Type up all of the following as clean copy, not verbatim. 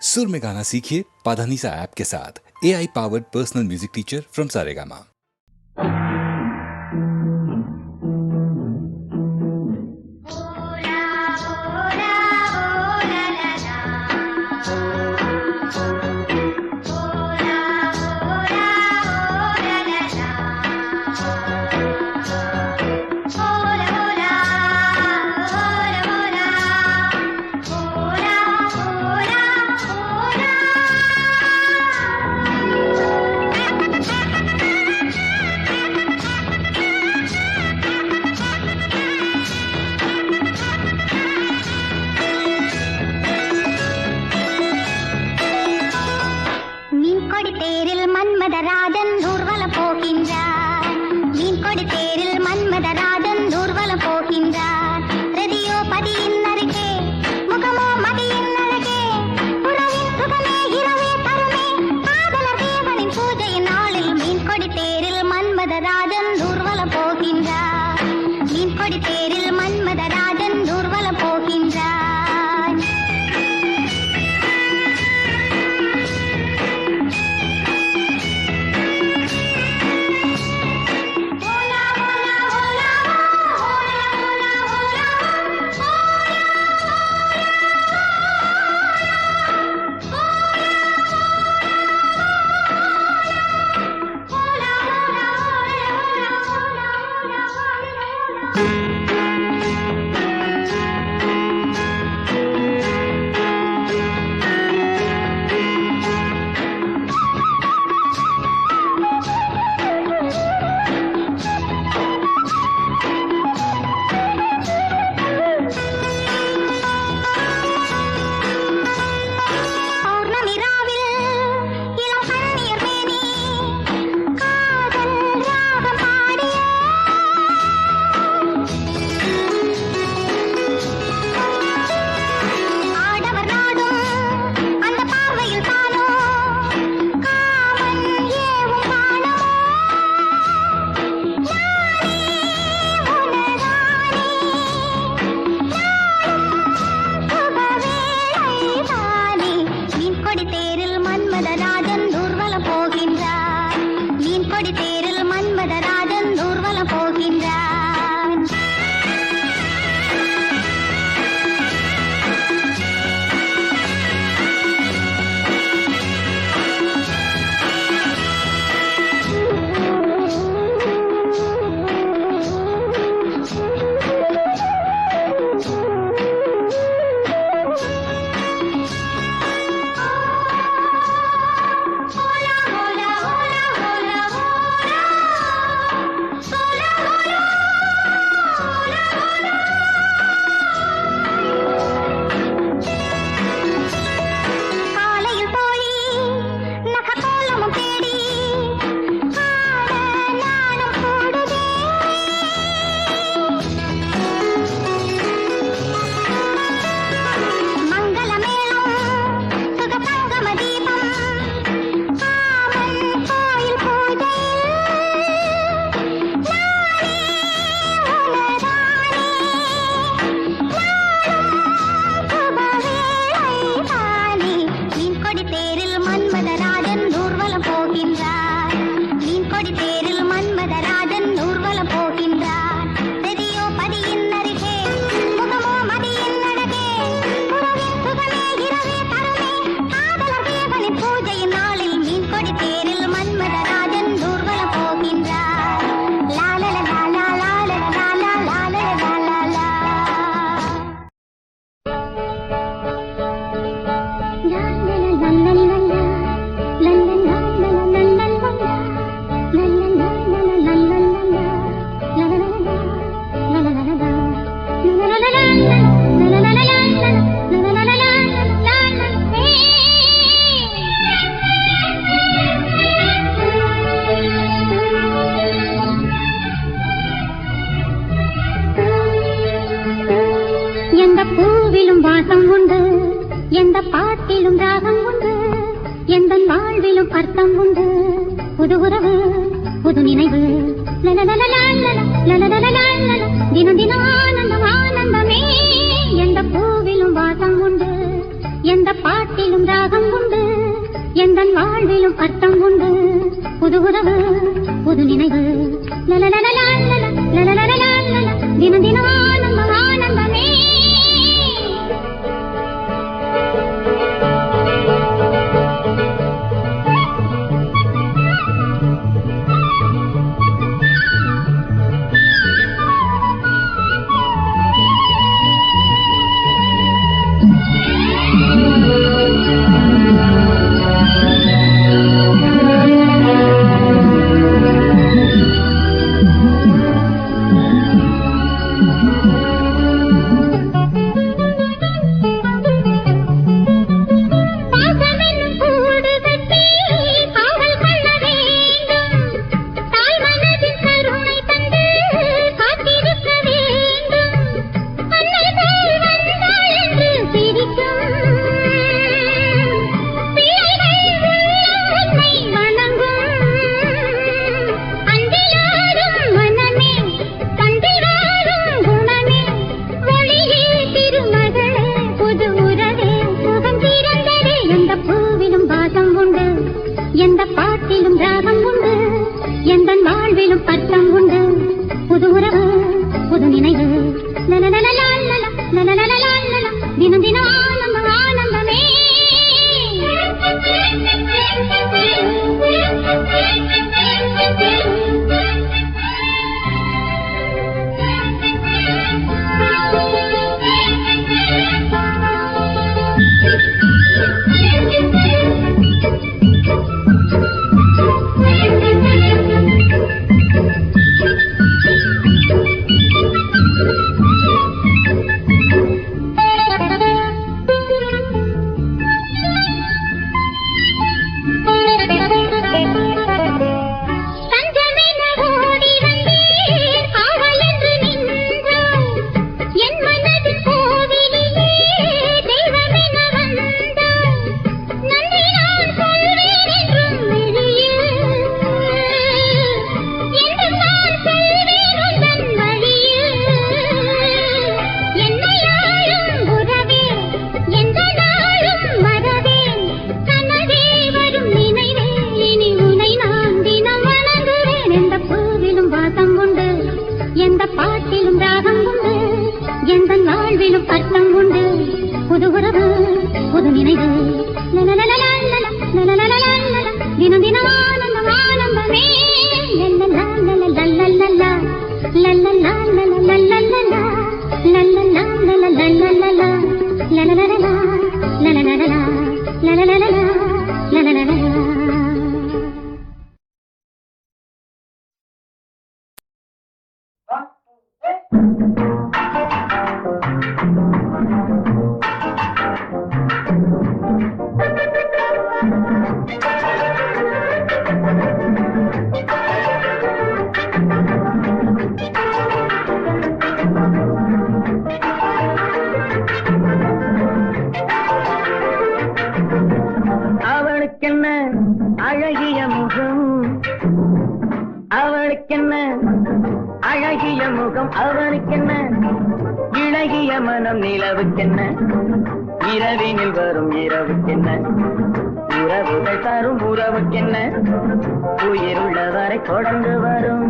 सुर में गाना सीखिए पाधानीसा ऐप के साथ AI powered personal music teacher from Saregama. Manmatharajan ஊர்வலம் போகின்றார். மீன் கொடி தேரில் மன்மதராஜன் ஊர்வலம் போகின்றார். ரதியோ பதியின் அருகே, முகமோ மதியின் அழகே, உறவின் சுகமே இரவே தருமே, காதலர் தேவனின் பூஜையின் நாளில் மீன் கொடி தேரில் மன்மதராஜன் ஊர்வலம் போகின்றார். மீன் கொடி தேரில் மன்மதராஜன் ஊர்வலம் போகின்றார். வாசம் உண்டு, எந்த பாட்டிலும் ராகம் உண்டு, எந்த வாழ்விலும் அர்த்தம் உண்டு. புது உறவு, புது நினைவு, தினம் தினம் ஆனந்தம் ஆனந்தமே. எந்த பூவிலும் வாசம் உண்டு, எந்த பாட்டிலும் ராகம் வாழ்விலும் அர்த்தம் உண்டு புது உறவு புது நினைவு லலலலலா லலலலலா தினம் தினம் ஆனந்தம் ஆனந்தமே தினம் தினம் ஆனந்தம் ஆனந்தமே தினம் தினம் ஆனந்தம் ஆனந்தமே அழகிய முகம் அவளுக்கென்ன அழகிய முகம் அவனுக்கென்ன இழகிய மனம் நிலவுக்கென்ன இரவினில் வரும் இரவுக்கென்ன உறவுகள் தரும் உறவுக்கென்ன உயிருள்ளவரை தொடர்ந்து வரும்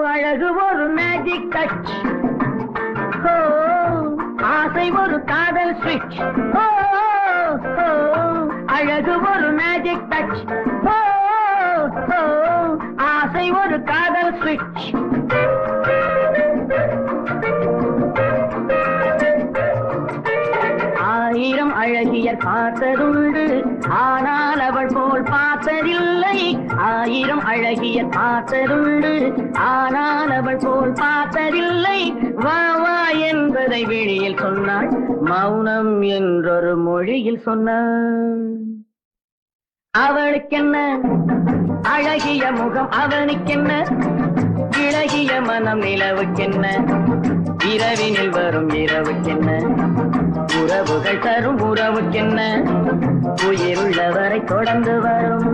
அழகு ஒரு மேஜிக் டச் ஆசை ஒரு காதல் ஸ்விட்ச் அழகு ஒரு மேஜிக் டச் ஆசை ஒரு காதல் ஸ்விட்ச் ஆயிரம் அழகியர் பார்த்ததுண்டு ஆனால் அவள் போல் பார்த்ததில்லை ஆயிரம் அழகியர் பார்த்ததுண்டு ஆனால் அவள் போல் பார்த்ததில்லை வா வா என்பதை வெளியில் சொன்னாள் மௌனம் என்றொரு மொழியில் சொன்னாள் அவளுக்கென்ன அழகிய முகம் அவனுக்கென்ன இழகிய மனம் நிலவுக்கென்ன இரவினில் வரும் இரவுக்கென்ன உறவுகள் தரும் உறவுக்கென்ன உயிருள்ளவரை தொடர்ந்து வரும்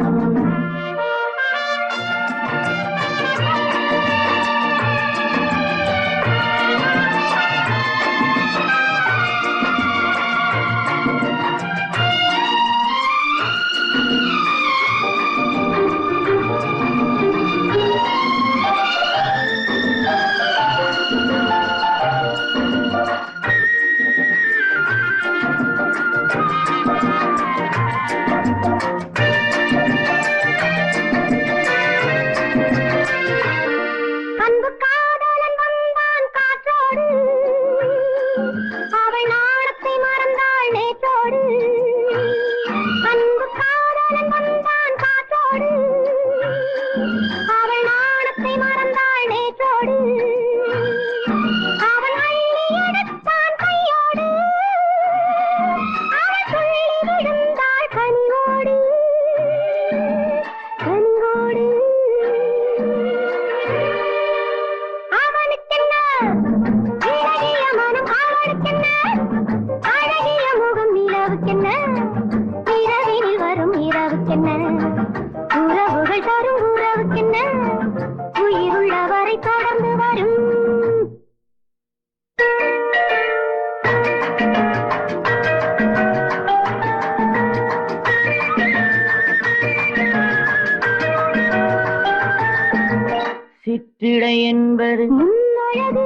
சிற்றிடை என்பது முன்னழகு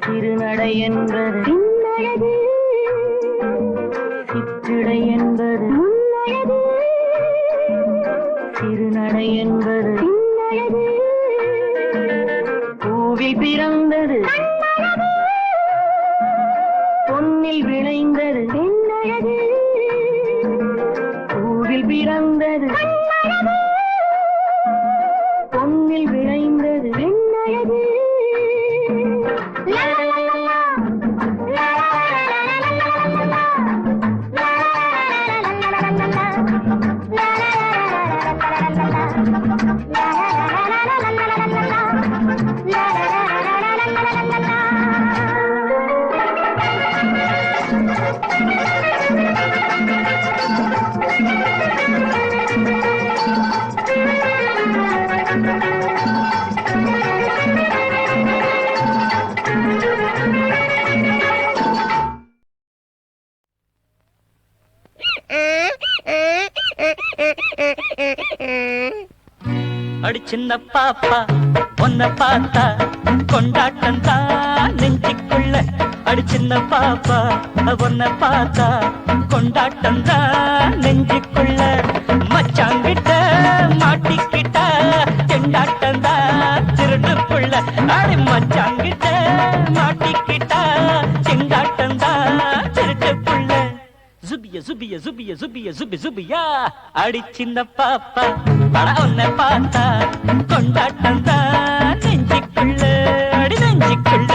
சிறுநடை என்பது பின்னழகு சிற்றிடை என்பது முன்னழகு சிறுநடை என்பது பின்னழகு பூவில் பிறந்தது பொன்னில் விளைந்தது பெண்ணழகு பூவில் பிறந்தது பொன்னில் விளைந்தது வெண்ணழகு அடி சின்ன பாப்பா ஒன்ன பார்த்தா கொண்டாட்டம் தான் நெஞ்சுக்குள்ள அடி சின்ன பாப்பா ஒன்ன பார்த்தா கொண்டாட்டம் தான் நெஞ்சுக்குள்ள மச்சாங்கிட்ட மாட்டிக்கிட்ட தெண்டாட்டம் தான் திருடுக்குள்ள அடி மச்சாங்கிட்ட மாட்டிக்கிட்ட தெண்டாட்டம் தான் திருட்டுக்குள்ள சுபிய சுபிய சுபிய சுபிய சுபி சுபியா அடி சின்ன பாப்பா பட ஒன்ன பார்த்தா கொண்டாட்டம் தான் நெஞ்சுக்குள்ள அடி நெஞ்சுக்குள்ள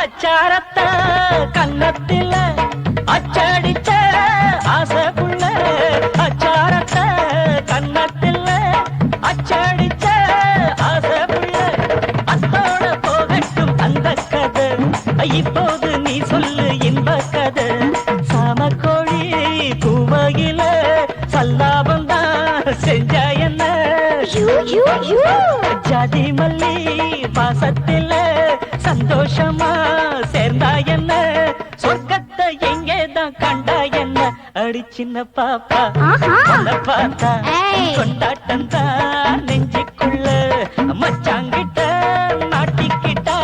அச்சாரத்த கன்னத்தில அச்சடிச்ச ஆசைக்குள்ள அச்சாரத்த கன்னத்தில அச்சடிச்ச ஆசைக்குள்ள அத்தோட போகட்டும் அந்த கதை இப்போது நீ சொல்லு இன்ப கதை சாமக்கோழி பூவையில சல்லாபம் தான் செஞ்ச என்ன ஜாதி மல்லி பாசத்தில சந்தோஷமா சேர்ந்தா என்ன சொர்க்கத்தை எங்கேதான் கண்டா என்ன அடி சின்ன பாப்பா உன்னை பார்த்தா கொண்டாட்டம் தான் நெஞ்சுக்குள்ள மச்சாங்கிட்ட மாட்டிக்கிட்டா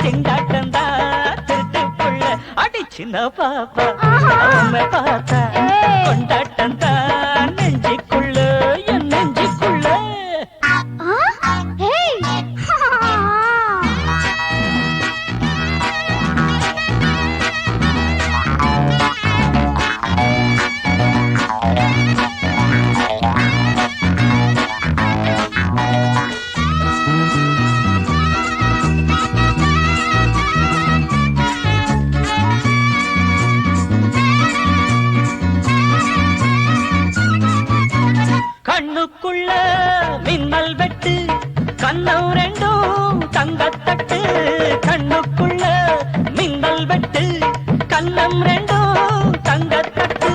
திண்டாட்டம் தான் திருட்டுக்குள்ள அடி சின்ன பாப்பா உன்னை பார்த்தா கொண்டாட்டம் தான் நெஞ்சுக்குள்ள என் நெஞ்சுக்குள்ள கண்ணம் ரெண்டும் தங்கத்தட்டு கண்ணுக்குள்ள மின்னல் வெட்டு கண்ணம் ரெண்டும் தங்கத்தட்டு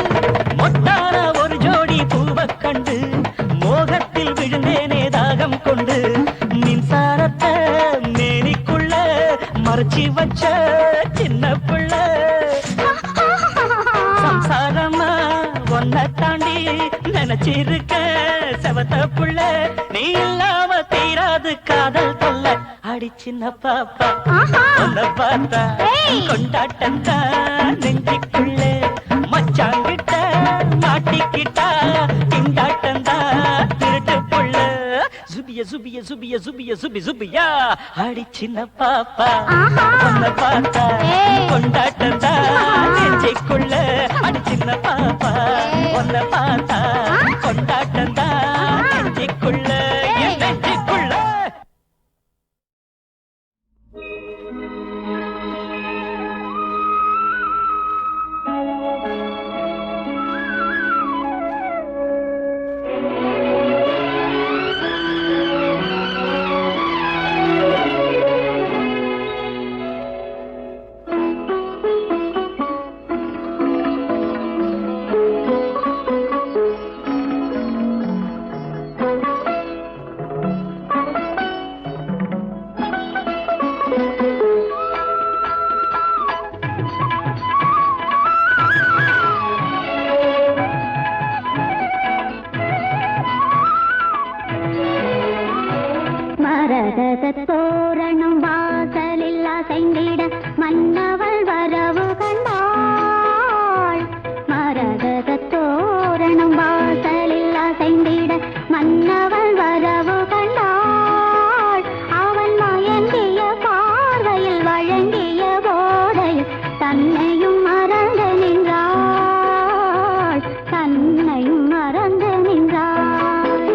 மொட்டான ஒரு ஜோடி பூவக் கண்டு மோகத்தில் விழுந்தேனே தாகம் கொண்டு மின்சாரத்தை மேனிக்குள்ள மறைச்சி வச்ச சின்ன புள்ள சம்சாரமா ஒன்ன தாண்டி நினைச்சிருக்க செவத்த புள்ள நீ இல்லாம தீராது காதல் தொல்ல அடி சின்ன பாப்பா உன்னை பார்த்தா கொண்டாட்டம் தான் நெஞ்சுக்குள்ள மச்சாங்கிட்ட மாட்டிக்கிட்டா திண்டாட்டம் தான் திருட்டு புள்ள சுபிய சுபிய சுபிய சுபிய சுபி சுபியா அடி சின்ன பாப்பா உன்னை பார்த்தா கொண்டாட்டம் தான் நெஞ்சுக்குள்ள அடி சின்ன பாப்பா உன்னை பார்த்தா கொண்டாட்டம் தான் நெஞ்சுக்குள்ள என் நெஞ்சுக்குள்ள தோரணம் வாசலில் அசைந்திட மன்னவள் வரவு கண்டாள். மரகத தோரணம் வாசலில் அசைந்திட மன்னவள் வரவு கண்டாள். அவன் மயங்கிய பார்வையில் வழங்கிய போதையில் தன்னையும் மறந்து நின்றாள். தன்னையும் மறந்து நின்றாள்.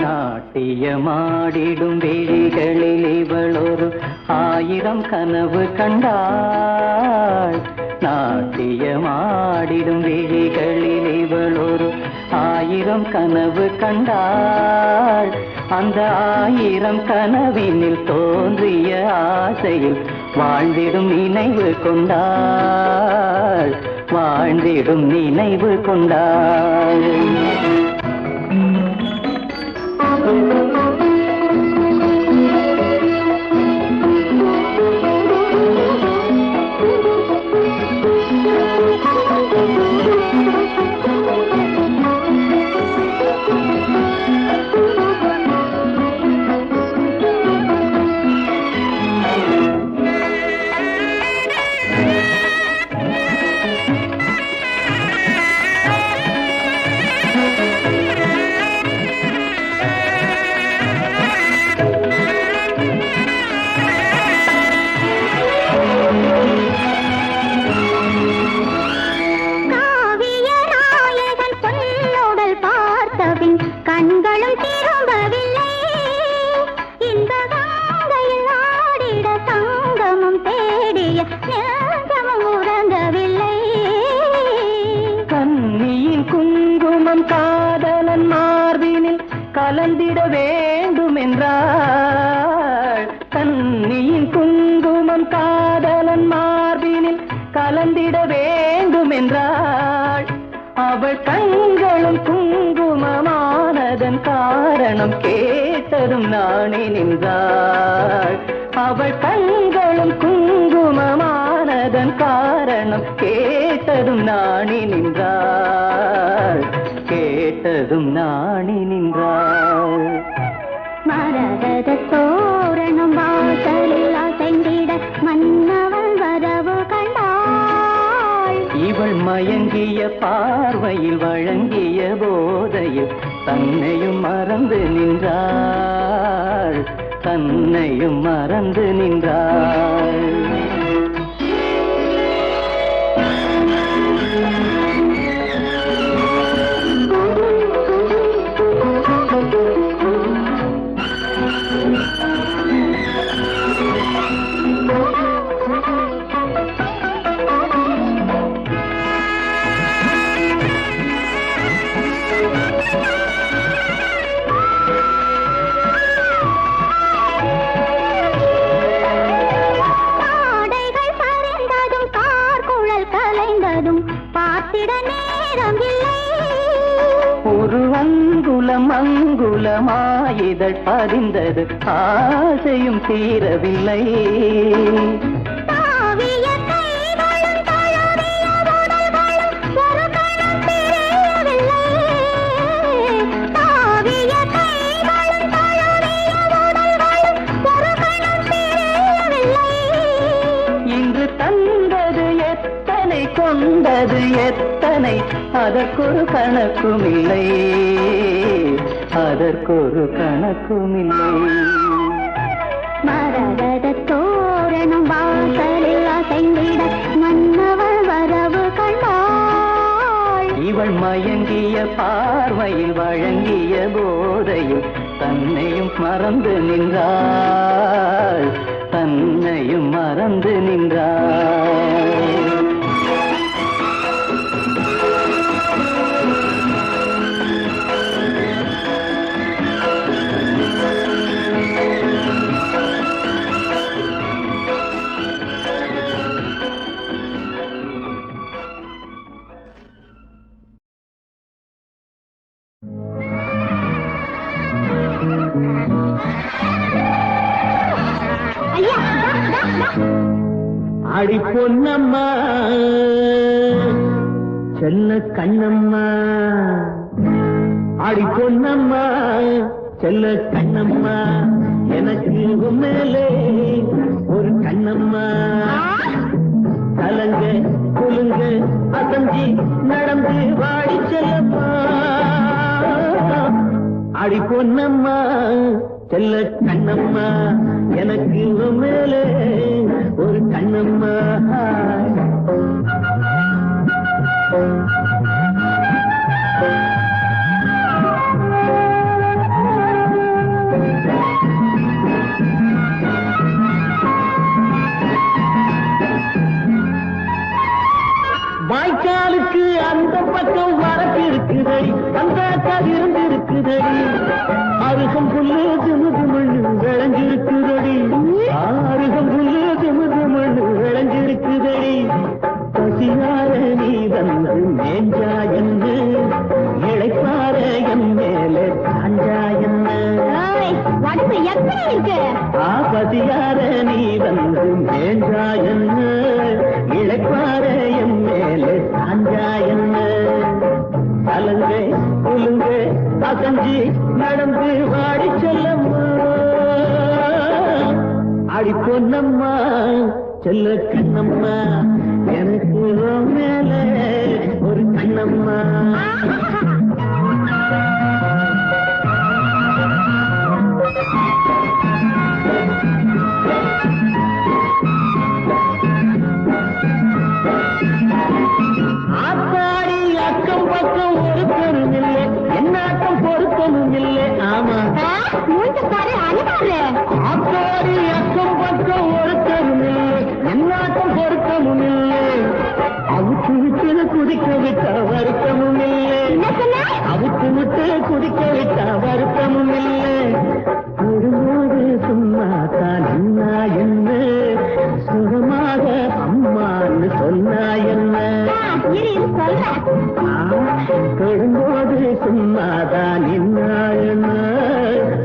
நாட்டியமாடிடும் விழிகளில் இவள் ஒரு 1000 கனவு கண்டாள். நாட்டியமாடிடும் விழிகளில் இவள் ஒரு 1000 கனவு கண்டாள். அந்த 1000 கனவினில் தோன்றிய ஆசையில் வாழ்ந்திடும் நினைவு கொண்டாள். வாழ்ந்திடும் நினைவு கொண்டாள். கண்களும் திரும்பவில்லை. இந்த கங்கையில் ஆடிட சங்கமம் தேடிய நெஞ்சமும் உறங்கவில்லை. கண்ணியின் குங்குமம் காதலன் மார்பினில் கலந்திட வேண்டும் என்றாள். கண்ணியின் குங்குமம் காதலன் மார்பினில் கலந்திட வேண்டும் என்றாள். அவள் கண்களும் குங்குமமானதன் காரணம் கேட்டதும் நானே நின்றாள். அவள் கண்களும் குங்குமமானதன் காரணம் கேட்டதும் நானே நின்றாள். கேட்டதும் நானே நின்றாள். மரகத தோரணம் வாசலில் அசைந்திட மன்னவள் வரவு கண்டாள். இவள் மயங்கிய பார்வையில் வழங்கிய போதையில் தன்னையும் மறந்து நின்றாள். தன்னையும் மறந்து நின்றாள். இதழ் பதிந்தது ஆசையும் தீரவில்லை. தாவிய கைகளும் தழுவிய உடல்களும் ஒரு கணம் பிரியவில்லை. தாவிய கைகளும் தழுவிய உடல்களும் ஒரு கணம் பிரியவில்லை. இன்று தந்தது எத்தனை கொண்டது எத்தனை அதற்கொரு கணக்குமில்லை, அதற்கொரு கணக்குமில்லை. மரகத தோரணம் வாசலில் அசைந்திட மன்னவள் வரவு கண்டாள். இவள் மயங்கிய பார்வையில் வழங்கிய போதையில் தன்னையும் மறந்து நின்றாள், தன்னையும் மறந்து நின்றாள். ஐயா, டா, டா, டா. அடி பொன்னம்மா செல்ல கண்ணம்மா, அடி பொன்னம்மா செல்ல கண்ணம்மா, எனக்கு மேலே ஒரு கண்ணம்மா. கலங்க குலுங்க அசஞ்சி நடந்து வாடி செல்லம்மா, அடி பொன்னம்மா செல்ல கண்ணம்மா, எனக்கு மேலே ஒரு கண்ணம்மா. வாய்க்காலுக்கு அந்த பக்கம் வரக்கு இருக்குதடி, அந்த கதிர்ந்து இருக்குதடி, அருகம் புல்லு திமுது மண்ணு விளைஞ்சிருக்குதடி, அருகம் புல்லு திமுது மண்ணு விளைஞ்சிருக்குதடி. பசியார நீ வந்து மேஞ்சா என்ன, இழைப்பார என் மேலே சாஞ்சா என்ன, உடம்பு எப்படி இருக்கு? பசியார நீ வந்து மேஞ்சா என்ன, இழைப்பார என் மேலே சாஞ்சா என்ன. கலங்க குலுங்க அசஞ்சி நடந்து வாடி செல்லம்மா, அடி பொன்னம்மா செல்ல கண்ணம்மா, எனக்கு மேல ஒரு கண்ணம்மா. ஆத்தாடி அக்கம் பக்கம் ஒருத்தரும் இல்லை, என்னாட்டம் பொருத்தமும் இல்லை. ஆமா மூஞ்ச பாரு, அழுகாரு. ஆத்தாடி அக்கம் பக்கம் ஒருத்தரும் இல்லை, என்னாட்டம் பொருத்தமும் இல்லை. அவுத்து விட்டு குதிக்க விட்ட வருத்தமும் இல்லை, என்ன சொன்ன? அவுத்து விட்டு குதிக்க விட்ட வருத்தமும் இல்லை. வரும்போது சும்மா தான் என்ன என்ன, சுகமாக அம்மான்னு சொன்னா என்ன. இரு இரு சொல்றேன். தொடும்போது சும்மாதான் என்ன என்ன,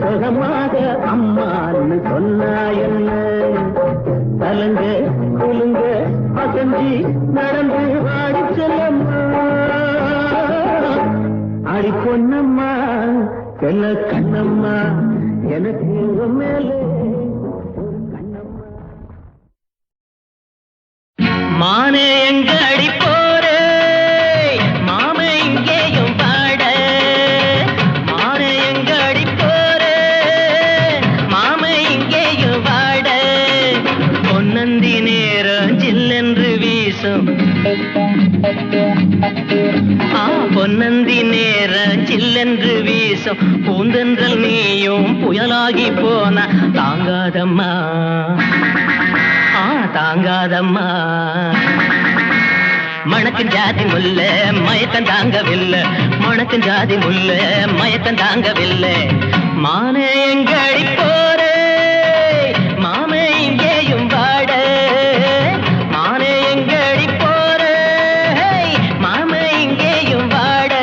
சுகமாக அம்மான்னு சொன்னா என்ன. கலங்க குலுங்க அசஞ்சி நடந்து வாடி செல்லம்மா, அடி பொன்னம்மா செல்ல கண்ணம்மா, எனக்கு மேலே ஒரு கண்ணம்மா. மானே எங்க அடி போரே, மாமே இங்கேயும் பாட. மானே எங்க அடி போரே, மாமே இங்கேயும் பாட. பொன்னந்தி நேரம் ஜில்லென்று வீசும், பொன்னந்தி நேரம் ஜில்லென்று வீசும். பூந்தென்றல் நீயும் புயலாகி போன தாங்காதம்மா, தாங்காதம்மா. மணக்கின் ஜாதி முல்ல மயக்கம் தாங்கவில்லை, மணக்கின் ஜாதி முல்ல மயக்கம் தாங்கவில்லை. மானே எங்கடி போரே, மாமே இங்கேயும் வாட. மானே எங்கடி போரே, மாமே இங்கேயும் வாட.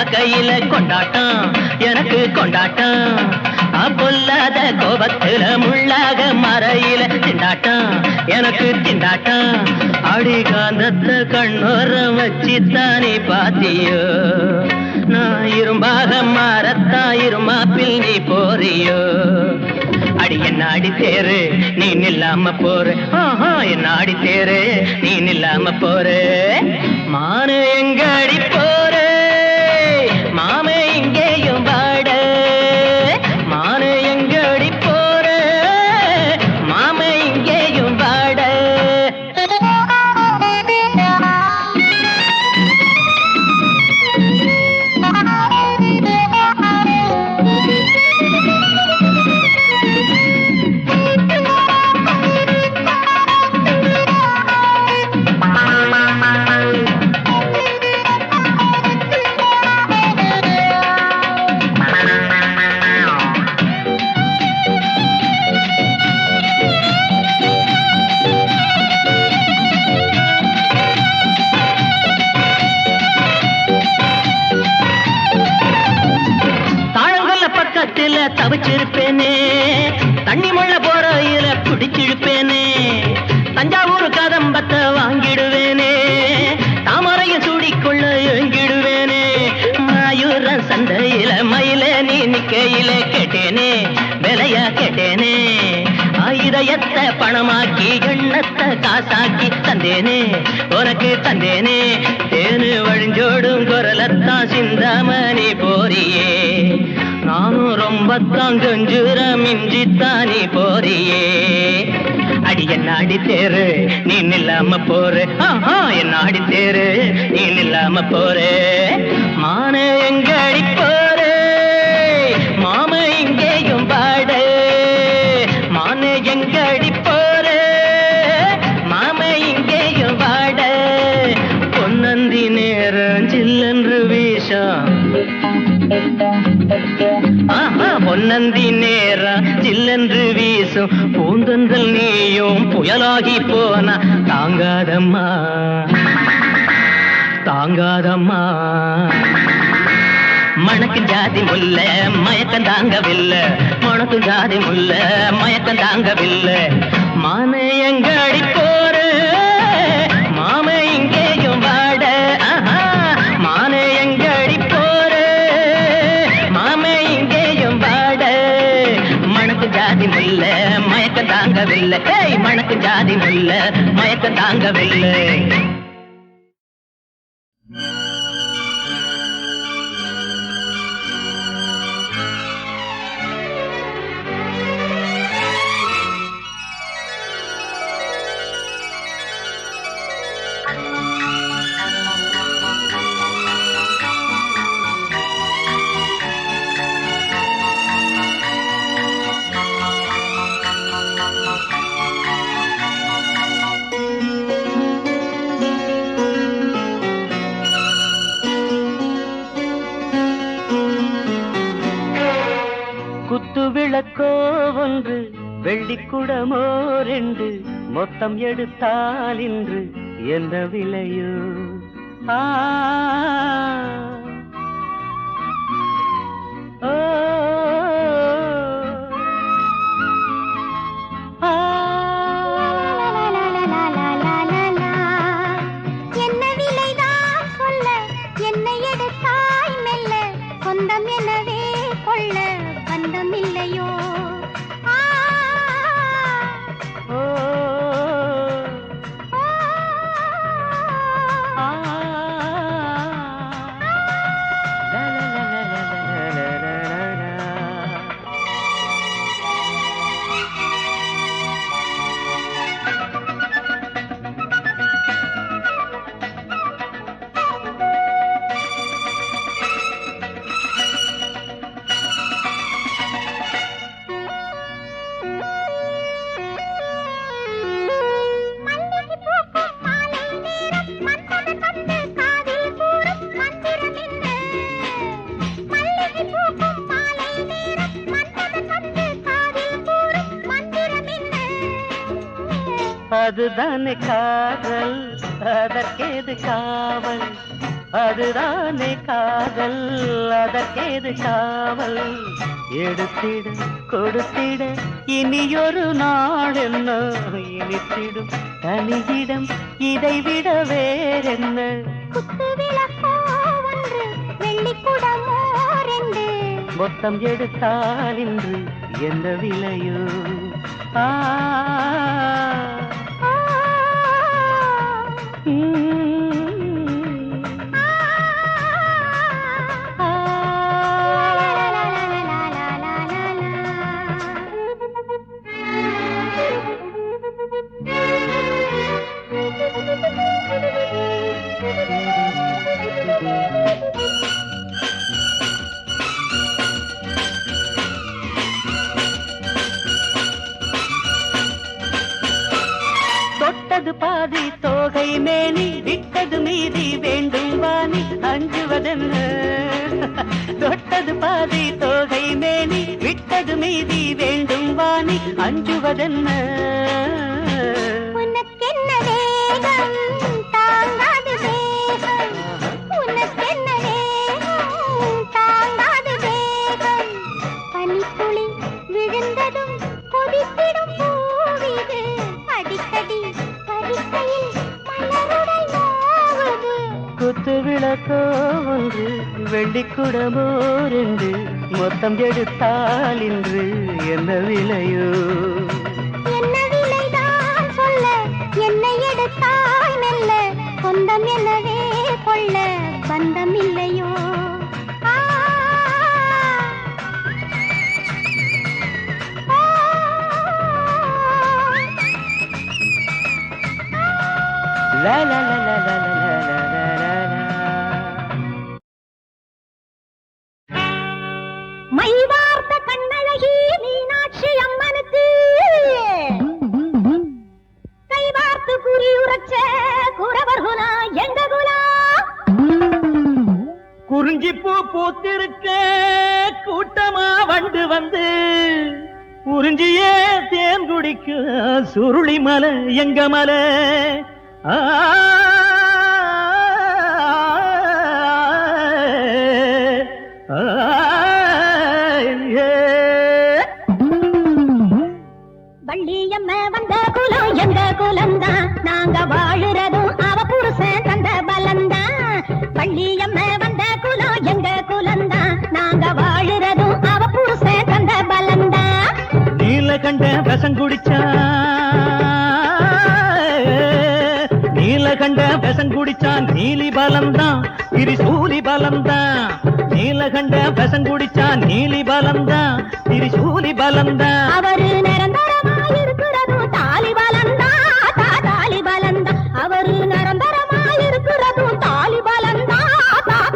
பார்க்கையில கொண்டாட்டம் எனக்கு கொண்டாட்டம் பொல்லாத கோபத்துல முள்ளாக மறையில திண்டாட்டம் எனக்கு திண்டாட்டம் அடிகாந்தத்தை கண்ணோரம் வச்சுத்தானே பாத்தியோ நான் இரும்பாக மாறத்தான் இருமாப்பில் நீ போறியோ அடி என்ன அடி தேரு நீ நில்லாம போற என்ன அடி தேரு நீ நில்லாம போற மானு எங்க அடி போற மாமே இங்கேயும் வாட மானு எங்க அடி போற மாமே இங்கேயும் வாட தவிச்சிருப்பேனே தண்ணி முள்ள போறையில பிடிச்சிருப்பேனே தஞ்சாவூர் கதம்பத்தை வாங்கிடுவேனே தாமரையும் சூடிக்கொள்ள எங்கிடுவேனே மாயூர சந்தையில மயில நீ நிக்கையில கேட்டேனே விலையா கேட்டேனே இதயத்தை பணமாக்கி எண்ணத்தை காசாக்கி தந்தேனே உனக்கு தந்தேனே தேனு வழிஞ்சோடும் குரலத்தான் சிந்தாமணி போறியே நானும் ரொம்ப தாங்கஞ்சுர மிஞ்சித்தானி போறியே அடி என்ன அடி தேரு நீ நில்லாம போற என்ன அடி தேரு நீ நில்லாம போற மான எங்க அடி போற மாம இங்கேயும் பாட மான எங்க அடி போற மாம இங்கேயும் பாட பொன்னந்தி நேரம் சில்லென்று வீசம் பொன்னந்தி நேரம் சில்லென்று வீசும் பூந்தந்தல் நீயும் புயலாகி போன தாங்காதம்மா தாங்காதம்மா மணக்கும் ஜாதி முல்ல மயக்கம் தாங்கவில்லை மணக்கும் ஜாதி முல்ல மயக்கம் தாங்கவில்லை மானை எங்க அடி போற மாம இங்கேயும் வாட மானை எங்க அடி போற மாம இங்கேயும் வாட மணக்கு ஜாதி முல்ல மயக்கம் தாங்கவில்லை மணக்கு ஜாதி முல்ல மயக்கம் தாங்கவில்லை விளக்கோ ஒன்று வெள்ளிக்குடமோ ரெண்டு மொத்தம் எடுத்தால் இன்று எந்த விலையோ என்ன விலைதான் சொல்ல என்னை எடுத்தாய் மெல்ல சொந்தம் எனவே கொள்ள பந்தம் இல்லையோ அதுதானே காதல் அதற்கேது காவல் அதுதானே காதல், அதற்கேது காவல். எடுத்திட கொடுத்திட இனியொரு நாள் என்ன, இனித்திடும் தனியிடம் இதைவிட வேறென்ன. குத்து விளக்கோ ஒன்று, வெள்ளிக்குடமோ ரெண்டு, மொத்தம் எடுத்தால் இன்று என்ன விலையோ? ஆ தொட்டது பாதி தோகை மேனி, விட்டது மீதி வேண்டும் வாணி, அஞ்சுவதென்ன? தொட்டது பாதி தோகை மேனி, விட்டது மீதி வேண்டும் வாணி, அஞ்சுவதென்ன? உனக்கென்ன வேகம் தாங்காது வேகம், உனக்கென்ன வேகம் தாங்காது வேகம். பனித்துளி விழுந்ததும் கொதித்திடும் பூவிது, அடிக்கடி பறிக்கையில் மலருடல் நோவுது. குத்து விளக்கோ ஒன்று, வெள்ளிக்குடமோ ரெண்டு, மொத்தம் எடுத்தால் இன்று என்ன விலையோ? என்ன விலைதான் சொல்ல, என்னை எடுத்தாய் மெல்ல, சொந்தம் எனவே கொள்ள பந்தம் இல்லையோ? ஆ, ஆ, லா லா லா லா லா லா லா லா லா லா. மைவார்த்த கண்ணழகி மீனாட்சி அம்மனுக்கு கைவார்த்து குறி உரைச்ச குறவர்குலா எங்க குலா. குறிஞ்சி பூ பூத்திருக்க கூட்டமா வண்டு வந்து, உறிஞ்சியே தேன் குடிக்க சுருளி மலை எங்க மலை. வள்ளியம்ம வந்த குலம் எங்க குலம்தான், நாங்க வாழுறதும் அவ புருஷன் தந்த பலம்தான். வள்ளியம்ம வந்த குலம் எங்க குலம்தான், நாங்க வாழுறதும் அவ புருஷன் தந்த பலம்தான். நீலகண்ட விஷம் குடிச்சான், நீலகண்ட விஷம் குடிச்சான், நீலி பலம்தான் திரிசூலி பலம்தான். நீலகண்ட விஷம் குடிச்சான், நீலி பலம்தான் திரிசூலி பலம்தான். அவரு நிரந்தரமாயிருக்கிறதும் தாலி பலம்தான், தாலி பலம்தான். அவரு நிரந்தரமாயிருக்கிறதும் தாலி பலம்தான்,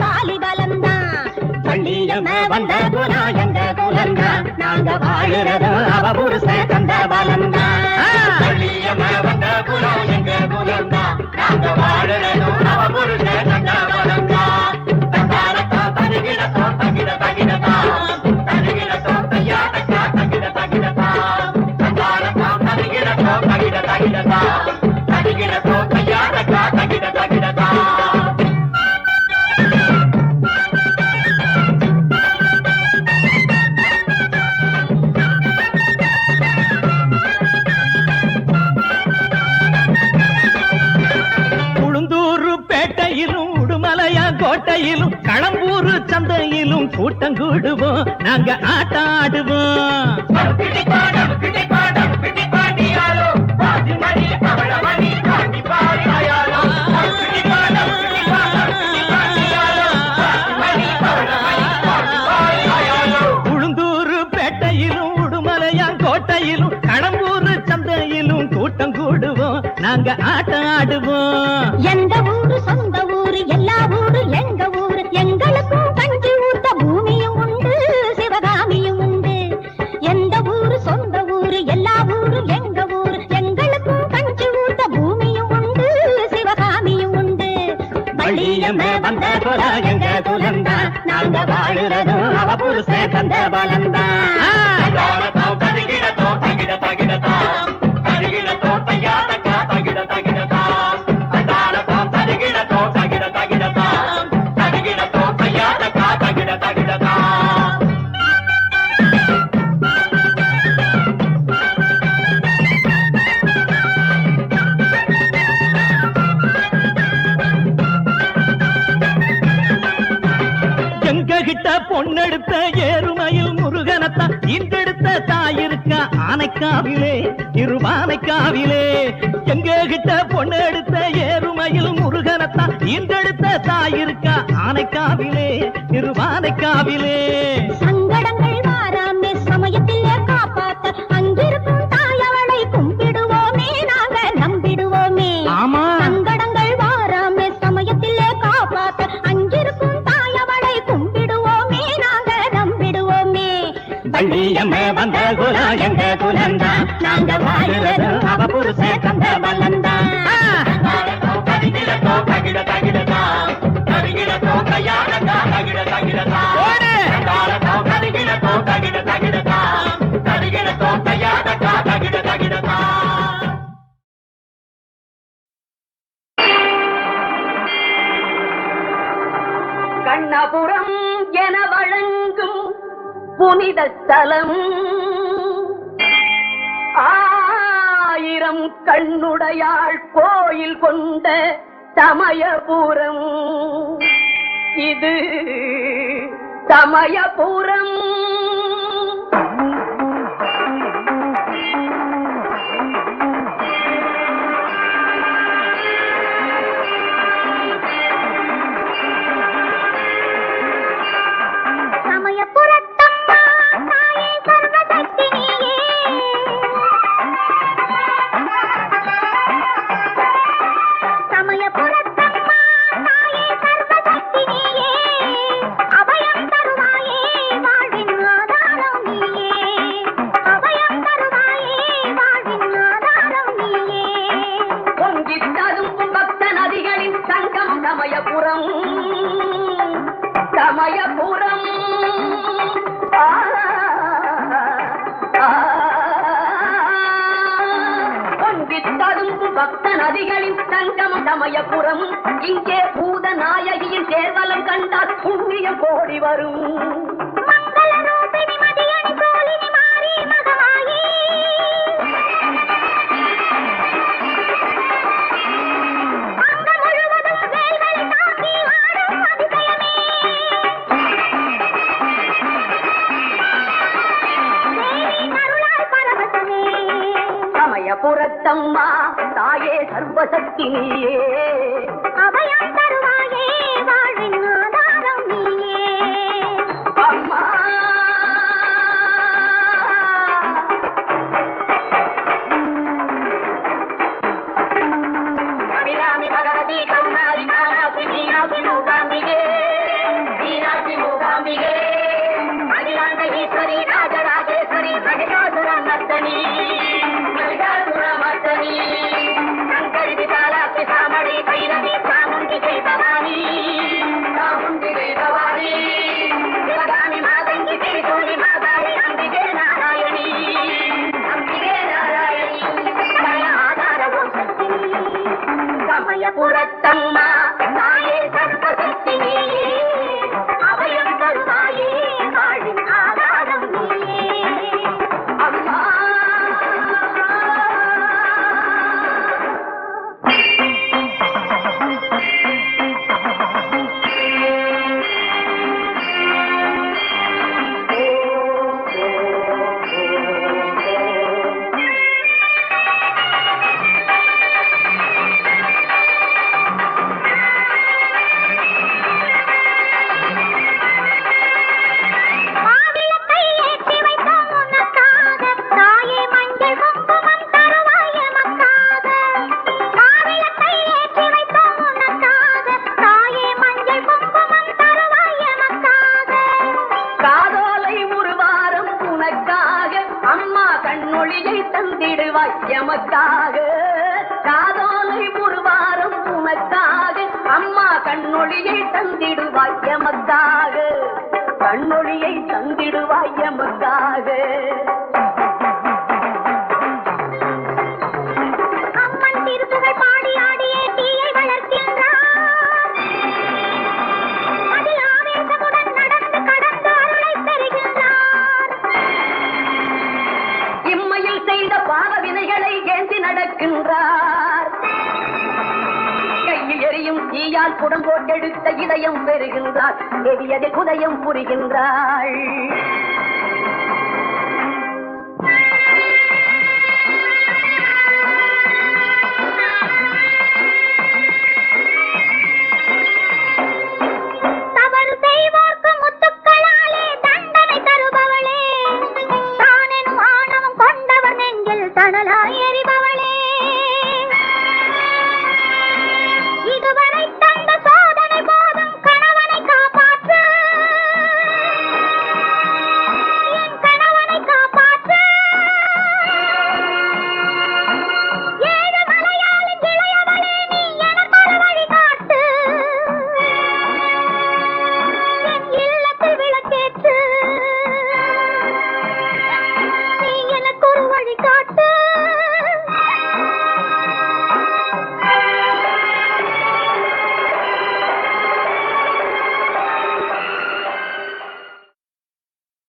தாலி பலம்தான். வள்ளியம்ம வந்த குலம் எங்க குலம்தான், நாங்க வாழுறதும் அவ புருஷன் தந்த பலம்தான். வள்ளியம்ம வந்த குலம் எங்க குலம்தான், நாங்க வாழுறதும் அவ புருஷன் தந்த பலம்தான். தந்தாரத்தோ தருகிடத்தோ தகிட தகிடத்தா, தருகிடத்தோ தையாடத்தா தகிட தகிடத்தா. தந்தாரத்தோ தருகிடத்தோ தகிட தகிடத்தா, தருகிடத்தோ தையாடத்தா தகிட தகிடத்தா. உளுந்தூரு பேட்டையிலும் உடுமலையா கோட்டையிலும் களம்பூரு சந்தையிலும் கூட்டம் கூடுவோம், நாங்க ஆட்டம் ஆடுவோம். உளுந்தூரு பேட்டையிலும் உடுமலையா கோட்டையிலும் களம்பூரு சந்தையிலும் கூட்டம் கூடுவோம், நாங்க ஆட்டம் ஆடுவோம். எந்த ஊரு சொந்த ஊரு, எல்லா ஊரு எங்க ஊரு. எங்களுக்கும் கஞ்சி ஊத்த பூமியும் உண்டு, சிவகாமியும் உண்டு. எந்த ஊரு சொந்த ஊரு, எல்லா ஊரு எங்க ஊரு. எங்களுக்கும் கஞ்சி ஊத்த பூமியும் உண்டு, சிவகாமியும் உண்டு. வள்ளியம்ம வந்த குலம் எங்க குலம்தான், நாங்க வாழுறதும் அவ புருஷன் தந்த பலம்தான். தருகிடத்தோ தகிட தகிடத்தா, தருகிடத்தோ தையாடத்தா தகிட தகிடத்தா. தந்தாரத்தோ தருகிடத்தோ தகிட தகிடத்தா, பொண்ணெடுத்த ஏறுமையில் முருகனத்தான் இன்றெடுத்த தாயிருக்கா ஆனைக்காவிலே இருவானைக்காவிலே. எங்க கிட்ட பொண்ணெடுத்த ஏறுமையில் முருகனத்தான் இன்றெடுத்த தாயிருக்கா ஆனைக்காவிலே இருவானைக்காவிலே. சங்கடங்கள் வாராமே சமயத்திலே காப்பாத்த அங்கிருக்கும் தாயவளை கும்பிடுவோமே நாங்க நம்பிடுவோமே. ஆமா, சங்கடங்கள் வாராமே சமயத்திலே காப்பாத்த அங்கிருக்கும் தாயவளை கும்பிடுவோமே நாங்க நம்பிடுவோமே. பள்ளியம்மே வந்த குலம் எங்க குலந்தா, நாங்க வாழுறது அவ புருஷ தந்த பலந்தா. கண்ணபுரம் என வழங்கும் புனித ஸ்தலம், 1000 கண்ணுடையாள் கோயில் கொண்ட சமயபுரம். இது சமயபுரம். சமயபுரத்தம்மா தாயே சர்வசக்தி நீயே. சமயபுரத்தம்மா தாயே சர்வசக்தி நீயே. அபயம் தருவாயே வாழ்வின் ஆதாரம் நீயே. அபயம் தருவாயே வாழ்வின் ஆதாரம் நீயே. பொங்கித் ததும்பும் பக்த நதிகளின் சங்கம் சமயபுரம். சமயபுரம். பொங்கித் ததும்பும் பக்த நதிகளின் சங்கம் சமயபுரம். இங்கே பூத நாயகியின் தேர்வலம் கண்டால் புண்ணியம் கோடி வரும். மங்கள ரூபிணி மதியணி சோலினி மாரி மகமாயி. அங்கம் முழுவதும் வேல்களை தாக்கி ஆடும் அதிசயமே. தேவி அருளால் பரவசமே. சமயபுரத்தம்மா தாயே சர்வசக்தி நீயே. அபயம் தருவாயே வாழ்வின் ஆதாரம் நீயே. அம்மா அபிராமி பகவதி கருணாரி காமாட்சி மீனாட்சி மூகாம்பிகே. மீனாட்சி மூகாம்பிகே. அகிலாண்ட ஈஸ்வரி ராஜராஜேஸ்வரி மகிஷாசுர நர்த்தனி. மகிஷாசுர மர்த்தனி. சங்கரி விசாலாட்சி சாமடி பைரவி சாமுண்டி ஜெய் பவானி. சாமுண்டி ஜெய் பவானி. சிவகாமி மாதங்கி திரிசூலி மாதாரி அம்பிகே நாராயணி. அம்பிகே நாராயணி. சமய ஆதாரவும் சக்தி. சமயபுரத்தம்மா தாயே சர்வசக்தி நீயே. அபயம் தருவாயே வாழ்வின் ஆதாரம் நீயே. அம்மா மாவிளக்கை ஏற்றி வைத்தோம் உனக்காக. தாயே மஞ்சள் குங்குமம் தருவாய் எமக்காக. மாவிளக்கை ஏற்றி வைத்தோம் உனக்காக. தாயே மஞ்சள் குங்குமம் தருவாய் எமக்காக. காதோலை ஒரு வாரம் உனக்காக. அம்மா கண்ணொளியை தந்திடுவாய் எமக்காக. காதோலை ஒரு வாரம் உனக்காக. அம்மா கண்ணொளியை தந்திடுவாய் எமக்காக. கண்ணொளியை தந்திடுவாய் எமக்காக. அம்மன் திருப்புகழ் பாடி ஆடியே தீயை வளர்க்கின்றார். அதில் ஆவேசமுடன் நடந்து கடந்து அருளை பெறுகின்றார். இம்மையில் செய்த பாவ வினைகளை ஏந்தி நடக்கின்றார். கையில் எரியும் தீயால் குடம் போட்டெடுத்த இதயம் பெறுகின்றாள் எதியதை உதயம் புரிகின்றாள்